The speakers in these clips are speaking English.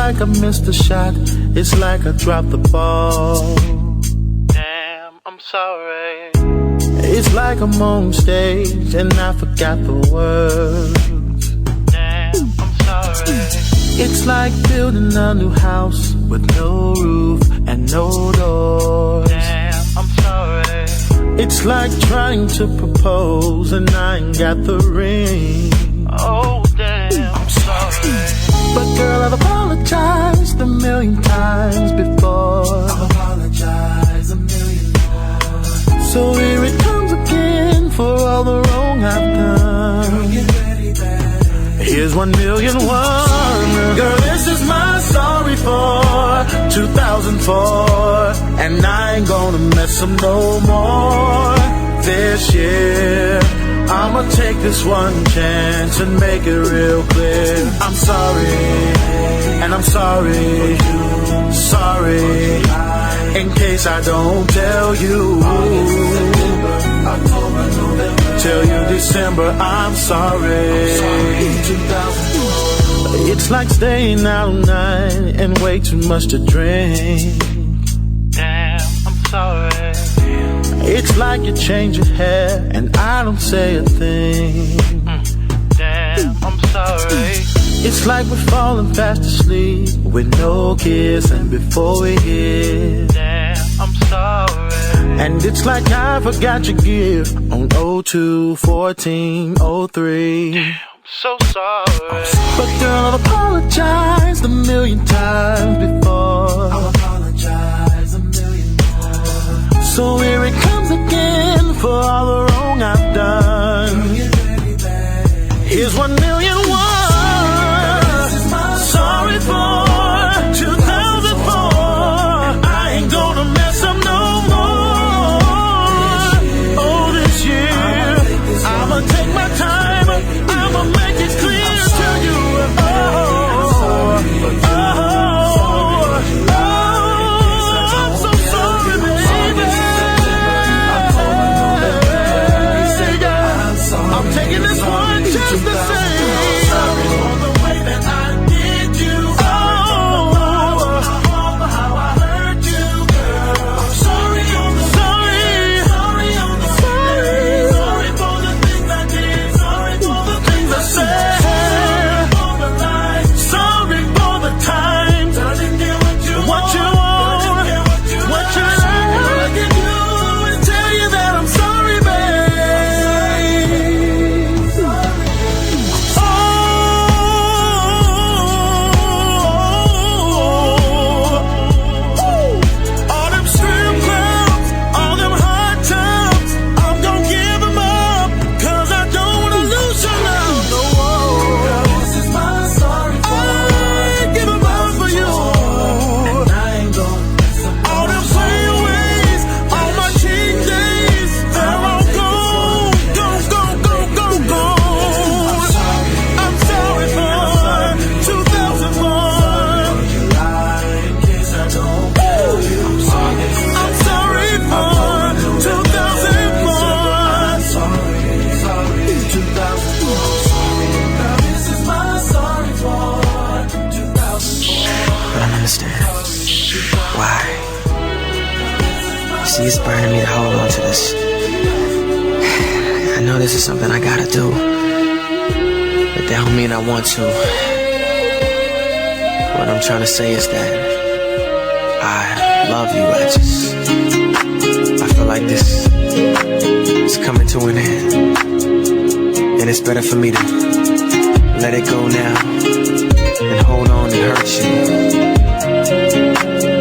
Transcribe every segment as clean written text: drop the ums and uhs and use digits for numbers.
like I missed a shot. It's like I dropped the ball. Damn, I'm sorry. It's like I'm on stage and I forgot the words. Damn, I'm sorry. It's like building a new house with no roof and no doors. Damn, I'm sorry. It's like trying to propose and I ain't got the ring. Oh, damn, I'm sorry. But girl, I've apologized a million times before. I've apologized a million more. So here it comes again for all the wrong I've done. Girl, get ready, babe. Here's 1,000,001. Girl, this is my sorry for 2004. And I ain't gonna mess up no more this year. I'ma take this one chance and make it real clear. I'm sorry, and I'm sorry, sorry, in case I don't tell you. Tell you December, I'm sorry. It's like staying out all night and way too much to drink. Damn, I'm sorry. It's like you change your hair and I don't say a thing. Damn, I'm sorry. It's like we're falling fast asleep with no kiss and before we hit. Damn, I'm sorry. And it's like I forgot your gift on 02/14/03. Damn, so sorry. But girl, I've apologized a million times before. I'll apologize a million more. So here it comes again for all the wrong I've done. Here's 1,000,001. Sorry for 2004. I ain't gonna mess up no more. Oh, this year I'ma take my time. I'ma make it clear to you. I'm so sorry, baby. I'm taking this one just to say sorry for the way that I did you. How I hurt you, girl. I'm sorry on the sorry on the sorry. Sorry for the things I did. Sorry for the things I said. Sorry for the lies. Sorry for the times I didn't get what you want. What you like. All I can do is tell you that I'm sorry, babe. All them strip clubs, all them hot tubs, I'm gonna give them up, 'cause I don't wanna lose your love. No, this is my sorry for. I give them up for you. And I ain't gonna mess up. All them playaways, all my cheat days, they're all gone. I'm sorry for 2001. In case I don't tell you. I'm sorry for 2001. Sorry, 2004. Now this is my sorry for 2004. I don't understand. Why? See, it's burning me to hold on to this. I know this is something I gotta do, but that don't mean I want to. What I'm trying to say is that I love you. I feel like this is coming to an end, and it's better for me to let it go now and hold on and hurt you.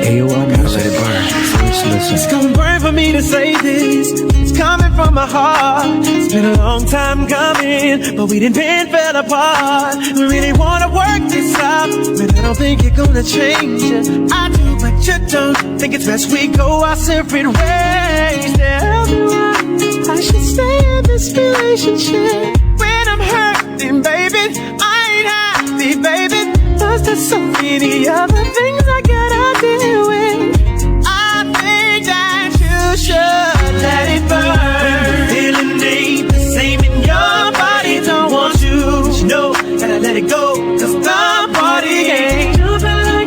AOL Gotta let it burn. First listen. It's gonna burn for me to say this. It's coming from my heart. It's been a long time coming, but we didn't bend, fell apart. We really wanna work this out, but I don't think you're gonna change it. I do, but you don't. Think it's best we go our separate ways. Tell me why I should stay in this relationship when I'm hurting, baby. I ain't happy, baby. There's so many other things I gotta deal with. I think that you should let it burn. The feeling ain't the same in your body. Don't want you, but you know, gotta let it go. 'Cause the party ain't jumping like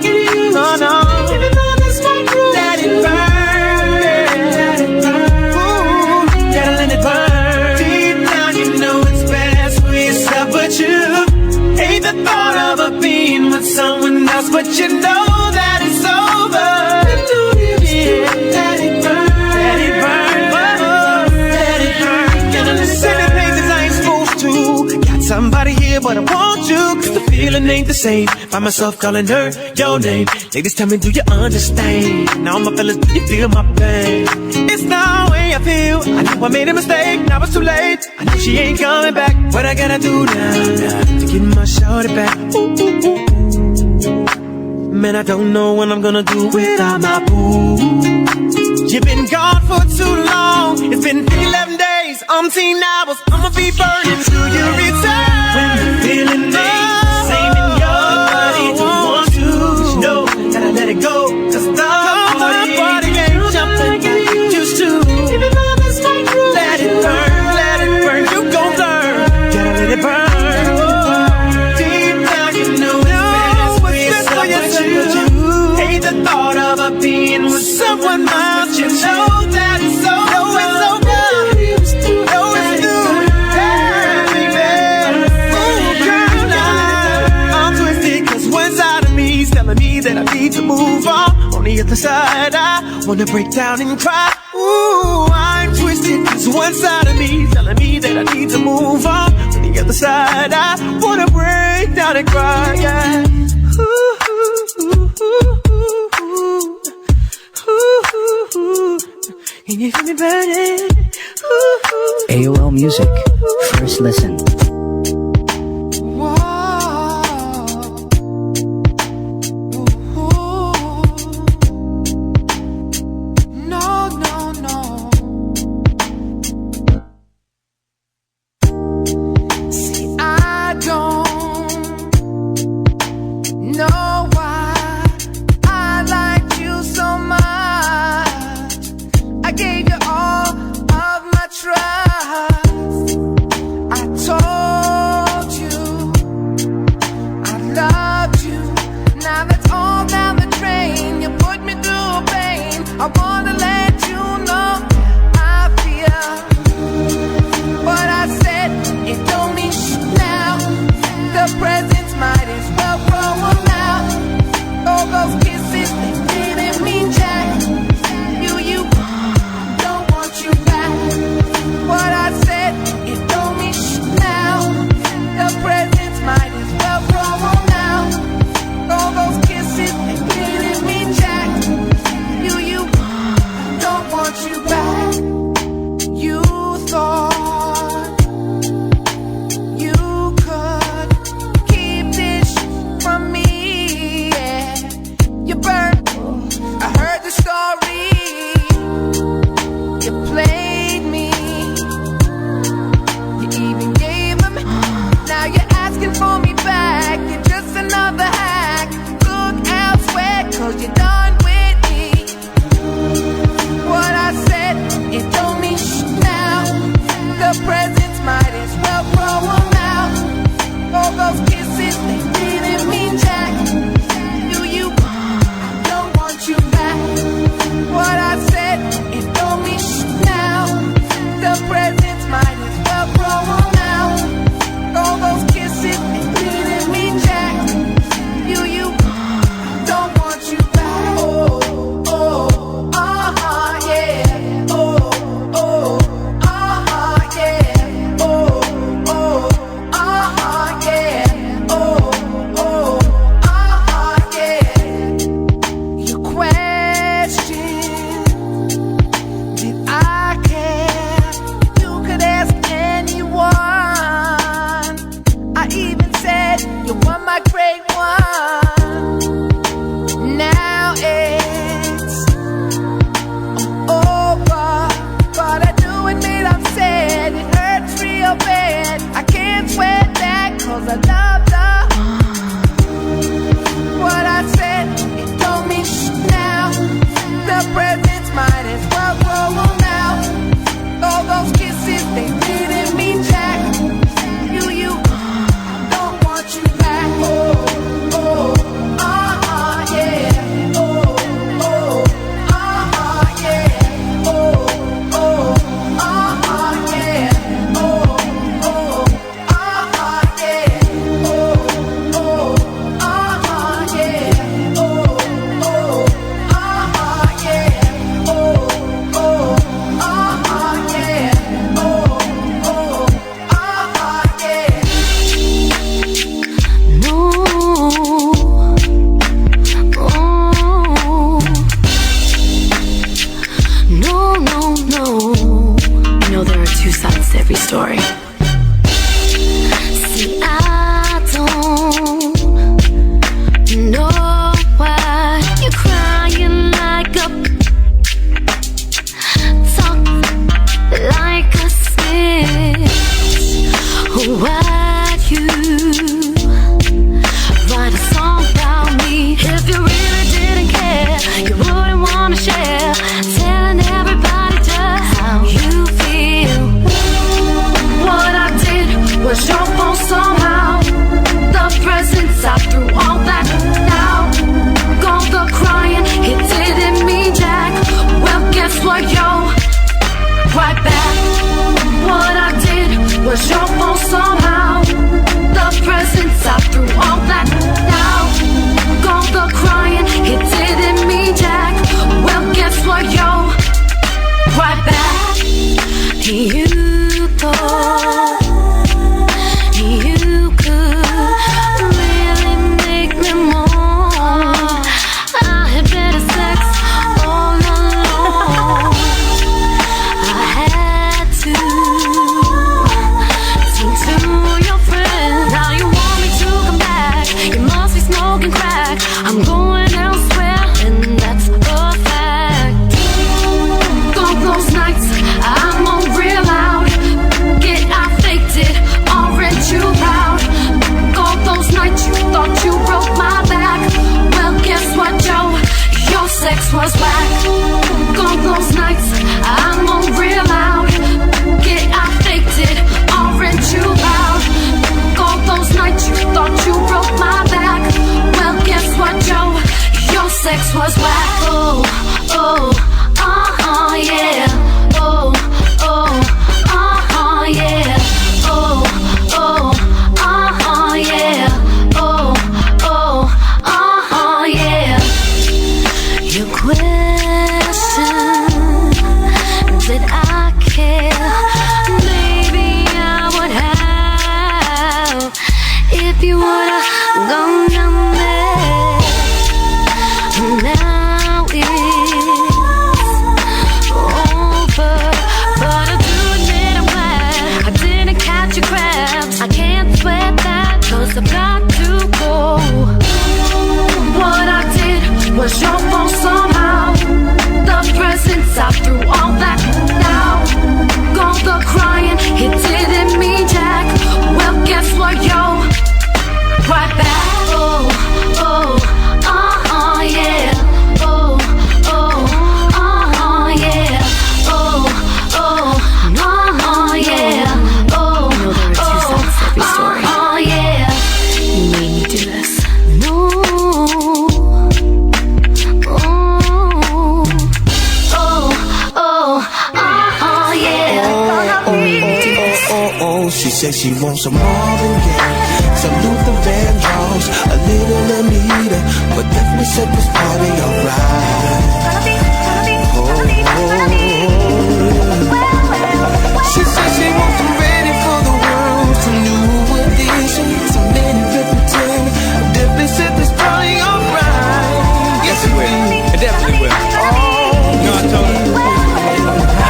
of being with someone else, but you know that it's over. Yeah, let it burn, let it burn, let it burn. Gonna listen to places I ain't supposed to. Got somebody here, but I want you, 'cause the feeling ain't the same. Find myself calling her your name. Ladies, tell me, do you understand? Now my fellas, do you feel my pain? It's the way I feel. I know I made a mistake, now it's too late. I know she ain't coming back. What I gotta do now to get my shorty back? Ooh, ooh, ooh, ooh. Man, I don't know what I'm gonna do without my boo. You've been gone for too long. It's been 11 days, umpteen hours. I'ma be burning till you return. When the feeling ain't the same in your body, don't want to, you know that I let it go. 'Cause the party ain't jumping like you used to. Even though this might let it burn, you gon' learn. Gotta let it burn. Deep down you know it's best for you. Hate the thought of a being with someone else. You know that it's so that I need to move on the other side, I wanna break down and cry. Ooh, I'm twisted, 'cause one side of me telling me that I need to move on the other side, I wanna break down and cry, yeah. Ooh, ooh, ooh, ooh, ooh, ooh. Can you feel me burning? Ooh, ooh, AOL Music, first listen. Gave you all of my trust. I told story. See, I don't know why you're crying like a talk like a snitch. Why'd you write a song about me? If you really didn't care, you wouldn't wanna share, telling everybody just how you feel. What I did was your fault somehow. The presents I threw all that out. All the crying, it didn't mean jack. Well, guess what, yo? Right back. What I did was your fault somehow. The presents I threw all that out. All the crying, it didn't mean jack. Well, guess what, yo? Right back. You thought you could really make me more. I had better sex all along. I had to your friends. Now you want me to come back. You must be smoking crack. I'm going elsewhere, and that's a fact. All those nights I'm on real loud. I faked it, I'll rent you out. All those nights you thought you broke my back. Well, guess what, Joe? Your sex was whack. All those nights I'm on real loud. I faked it, I'll rent you out. All those nights you thought you broke my back. Well, guess what, Joe? Your sex was whack. Oh, oh, yeah. Oh, oh, yeah. Oh, oh, yeah. Oh, oh, yeah. Your question, did I care? Maybe I would have if you would've gone down there. Now it's over, but I do admit I'm glad I didn't catch your crabs. I can't sweat that, 'cause I've got to go. What I did was your fault somehow. The presents I threw all that out. All the crying, it didn't mean jack. Well, guess what, yo? Right back. Oh, oh, yeah. Oh, oh, yeah. Oh, oh, yeah. Oh, you know there are two sides to every story. Yeah. You made me do this. No. She said she wants some Marvin Gaye, some Luther Vandross, a little Anita, but definitely said this party alright. She said she wants some ready for the world, some new edition, some many Pipperton. Definitely said this party alright. Yes, it will. It definitely will. No, I told her.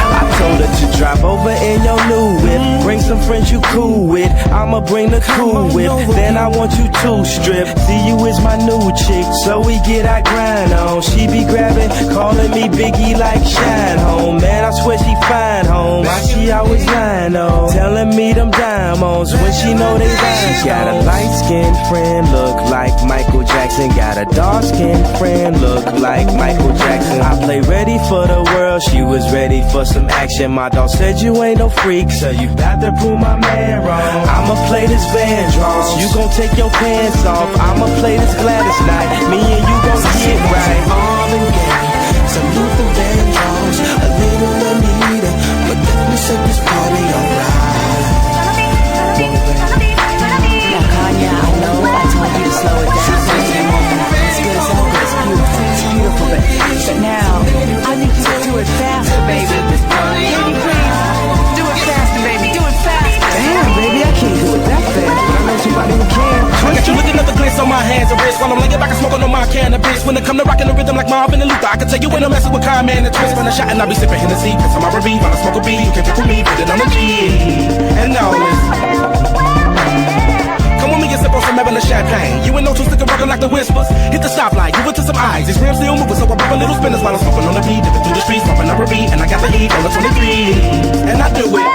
I told her to drive over in your new whip. Bring some friends you cool with. I'ma bring the cool whip. Then I want you to strip. See, you is my new chick, so we get our grind on. She be grabbing, calling me Biggie like Shine Home. Man, I swear she fine home. Why she always lying on? Telling me them diamonds when she know they rhymes. Got a light-skinned friend, look like Michael Jackson. Got a dark-skinned friend, look like Michael Jackson. I play ready for the world, she was ready for some action. My dog said you ain't no freak, so you got to prove my man wrong. I'ma play this Vandross, you gon' take your pants off. I'ma play this Gladys night, me and you gon' get right. Marvin Gaye, some Luther Vandross, a little Anita, but definitely set this party alright. Now Kanye, I know I told you to slow it down. It's good as always, it's beautiful, baby. But now, I need you to do it faster, baby. Can you please do it faster, baby? Do it faster. Damn, baby, I can't do it that fast, but I know somebody who can. I got you looking at the glitz on my hands and wrists while I'm laying back and smoking on my cannabis. When it come to rocking the rhythm like Marvin and Luther, I can tell you when I'm messing with Kyle, man, and twist. When I shot and I be sipping Hennessy, piss on my R&B while I smoke a beat. You can pick with me, put it on the G. And now come with me and sip on some Evelyn champagne. You ain't no two sticking rockin' like the whispers. Hit the stoplight, give it to some eyes. These rims still moving, so I pop a little spinners while I'm smoking on the beat. Dipping through the streets, popping up a beat, and I got the heat on the 23. And I do it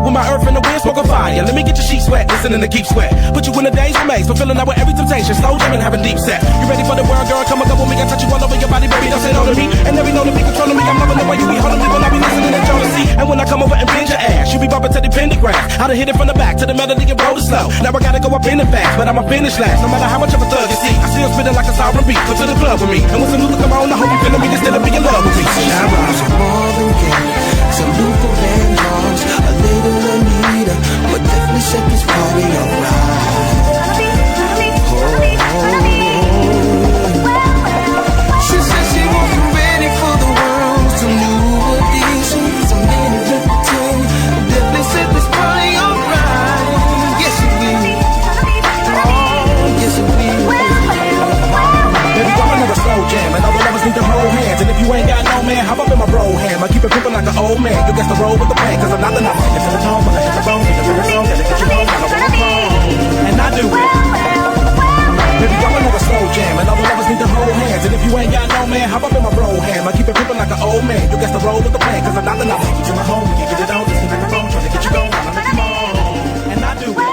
with my earth in the wind, smoking fire. Let me get your sheets wet, listening to Keep Sweat. Put you in a daze remains, fulfilling out with every temptation. Slow jamming, having deep set. You ready for the world, girl? Come with me, I touch you all over your body, baby. Don't say no to me. And every know to be controlling me. I'm loving the way you be holding me when I be listening to jealousy. And when I come over and bend your ass, you be bumping to the pentagram. I done hit it from the back to the melody and roll it slow. Now I gotta go up in the fast, but I'ma finish last. No matter how much of a thug you see, I still spitting like a sovereign beat. Come to the club with me, and when some music come on, I hope you feeling me instead of being in love with me. Shine bright. Some more than game, some Luca Vandross, a little Anita, but definitely set this party alright. She said she wasn't ready for the world to new additions. I'm in it with the team, definitely set this party alright. Yes it will, oh yes it will. Baby, I'm another slow jam, and all the lovers need to hold hands. And if you ain't got no man, hop up in my bro hand. I keep it pimpin' like an old man. You guess the roll with the plan, cause I'm not the nothing. It's in the tone, but I hit the bone, need a favorite song, gotta get you home, I know where I'm from. And I do it. Baby, I'm another slow jam, and all the lovers need to hold hands. And if you ain't got no man, hop up in my bro hand. I keep it pimpin' like an old man. You guess the roll with the plan, cause I'm not the nothing. Get you my home, we can get it on, just connect the phone, trying to get you going, I'ma make you moan. And I do it.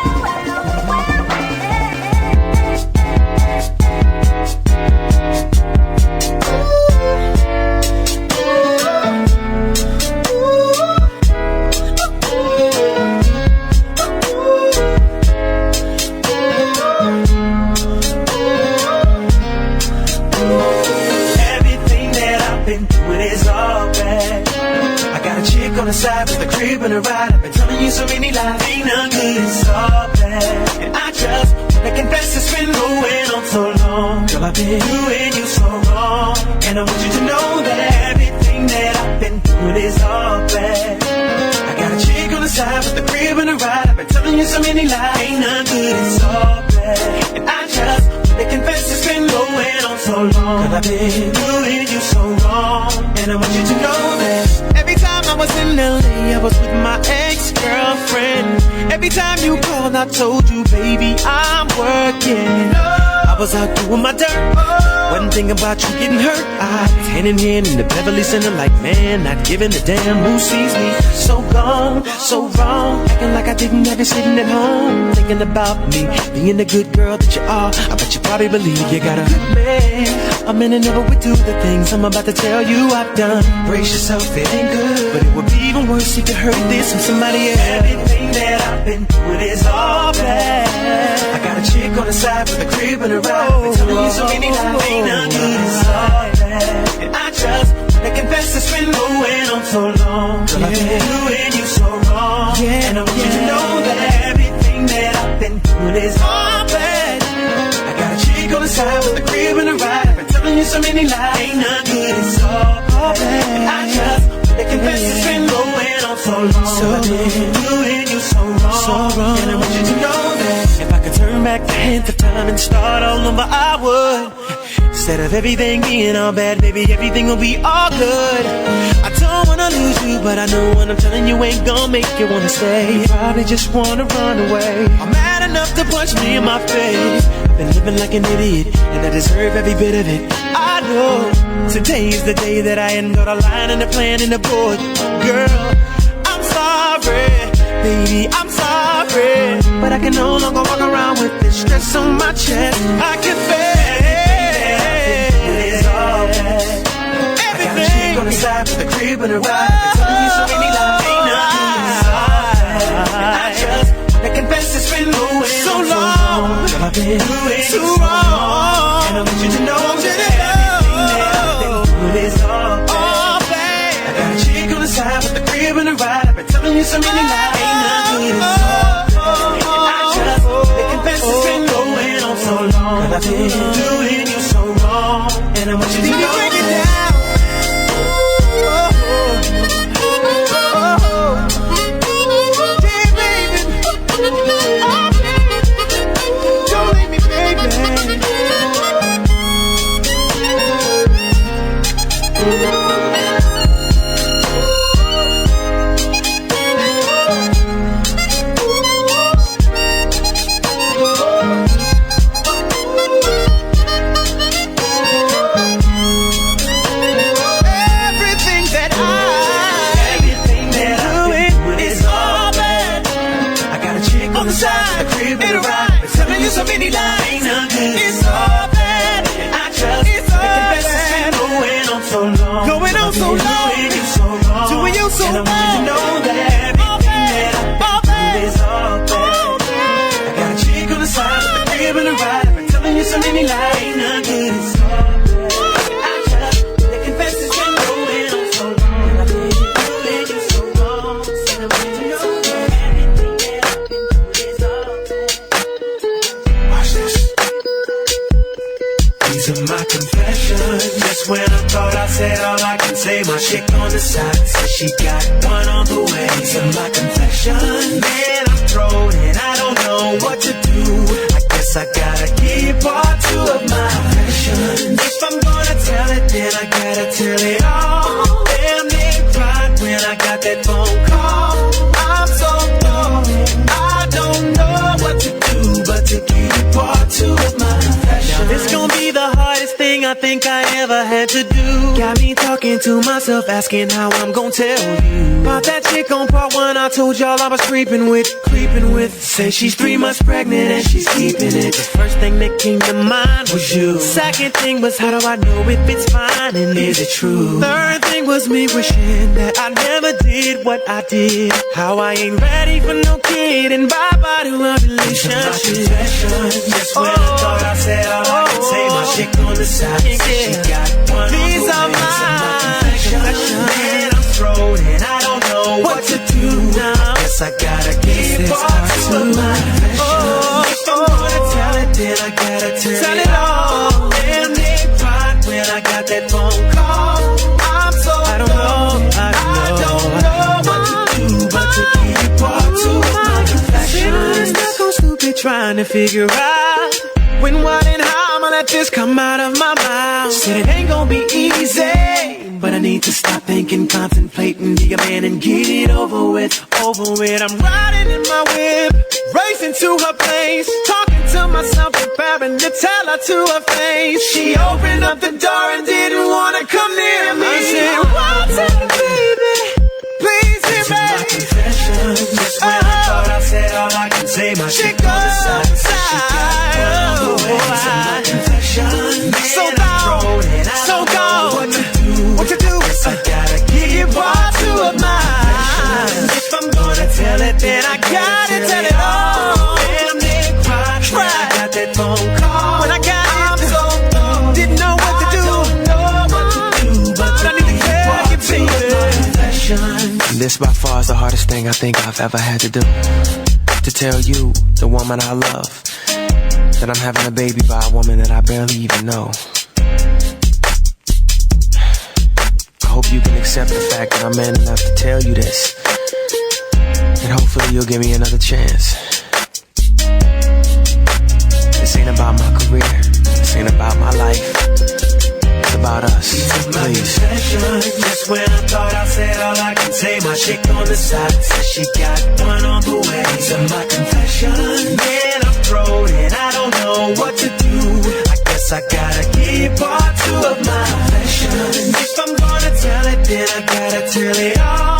On the side with the crib and a ride. I've been telling you so many lies. Ain't none good, it's all bad. And I just wanna confess it's been going on so long. Girl, I've been doing you so wrong. And I want you to know that everything that I've been doing is all bad. I got a chick on the side with the crib and a ride. I've been telling you so many lies. Ain't none good, it's all bad. And I just wanna confess it's been going on so long. Girl, I've been doing you so wrong. And I want you to know that every time I was in LA, I was with my ex-girlfriend. Every time you called, I told you, baby, I'm working. I was out doing my dirt. Wasn't thinking about you getting hurt. I was hand in hand in the Beverly Center like, man, not giving a damn who sees me. So gone, so wrong, acting like I didn't have you sitting at home, thinking about me, being the good girl that you are. I bet you probably believe you got a good man. A minute never would do the things I'm about to tell you I've done. Brace yourself, it ain't good, but it would be even worse if you heard this from somebody else. Everything that I've been doing is all bad. I got a chick on the side with a crib and a ride. Been telling you so many lies, ain't none good, it's all bad. And I just wanna confess it's been going on so long. Girl, I've been doing you so wrong. And I want you to know that everything that I've been doing is all bad. I got a chick on the side with a crib and a ride. I've been telling you so many lies, ain't none good, it's all bad. And I just wanna confess it's been going on so long. So I've been doing you so wrong. And I want you to know that if I could turn back the hands of time and start all over, I would. Instead of everything being all bad, baby, everything will be all good. I don't wanna lose you, but I know what I'm telling you ain't gonna make you wanna stay. You probably just wanna run away. I'm mad enough to punch me in my face. Been living like an idiot, and I deserve every bit of it. I know today's the day that I end the line and the plan and the board. Girl, I'm sorry, baby, I'm sorry, but I can no longer walk around with this stress on my chest. I can feel it's all bad. I got a chick on the side with a crib and a ride. Been telling you so many lies, ain't nothing inside. And I just wanna confess it's been going so long. Girl, I've been doing too wrong. And I want you to know that everything that I've been doing is all bad. I got a chick on the side with a crib and a ride. I've been telling you so many lies, ain't nothing inside. And I just wanna confess it's been going on so long. Girl, I've been doing you so wrong. And I want you to know that. on the side, the crib in the ride, been telling you so many lies. Ain't nothing. It's all bad. And I just confess it's been going on so long. Going on so long. Doing you so wrong. Doing you so wrong. And I want you to know that everything that I do is all bad. I got a chick on the side, with the crib in the ride, I've been telling you so many lies. Ain't nothing. It's all bad. I just confess it's been going on so long. And I think you doing you so wrong. And I want you to know that everything that I do is all bad. Watch this. These are my confessions. Just when I thought I said all I can say, my chick on the side says she got one on the way. These are my confessions. Man, I'm thrown and I don't know what to do. I guess I gotta keep part two of my confessions. If I'm gonna tell it, then I gotta tell it all. Damn, they cried when I got that phone call. I'm so thrown, I don't know what to do but to keep part two of my confessions. Now this gon' be the hardest thing I think I ever had to do. Got me talking to myself, asking how I'm gon' tell you about that chick on part one I told y'all I was creeping with. Say she's 3 months pregnant and she's keeping it. The first thing that came to mind was you. Second thing was, how do I know if it's fine and is it true? Third thing was me wishing that I never did what I did. How I ain't ready for no kid and bye-bye to a relationship. Just when I thought I said all I can say, my chick on the side said she got one. These are my confessions. Man, I'm thrown and I don't know what to do now. Guess I gotta keep part two of my confessions. If I'm gonna tell it, then I gotta tell it all. Damn, they cried when I got that phone call. I'm so I don't know what to do but to keep part two of my confessions. Stuck on stupid trying to figure out when, what, and how I'ma let this come out of my mouth. Said it ain't gonna be easy, but I need to stop thinking, contemplating, be a man and get it over with. I'm riding in my whip, racing to her place, talking to myself, preparing to tell her to her face. She opened up the door and didn't wanna come near me. I said, "Won't tell me, baby, please hear me." My confession, just when I thought I said all I can say, my chick on the side said she got one on the way. My confession, so gone, so gone. What to do? Guess I gotta give part two of mine. If I'm gonna tell it, then I gotta tell it all. Damn, they cried when I got that phone call. When I got it, I'm so thrown, didn't know what to do. But I need to tell you, baby. This by far is the hardest thing I think I've ever had to do. To tell you, the woman I love, that I'm having a baby by a woman that I barely even know. I hope you can accept the fact that I'm man enough to tell you this. And hopefully you'll give me another chance. This ain't about my career. This ain't about my life. It's about us. Please. Just when I thought I said all I can say, my chick on the side says she got one on the way. These are my confessions. Man, I'm thrown and I don't know what to do. I guess I gotta keep part two of my confessions. If I'm gonna tell it, then I gotta tell it all.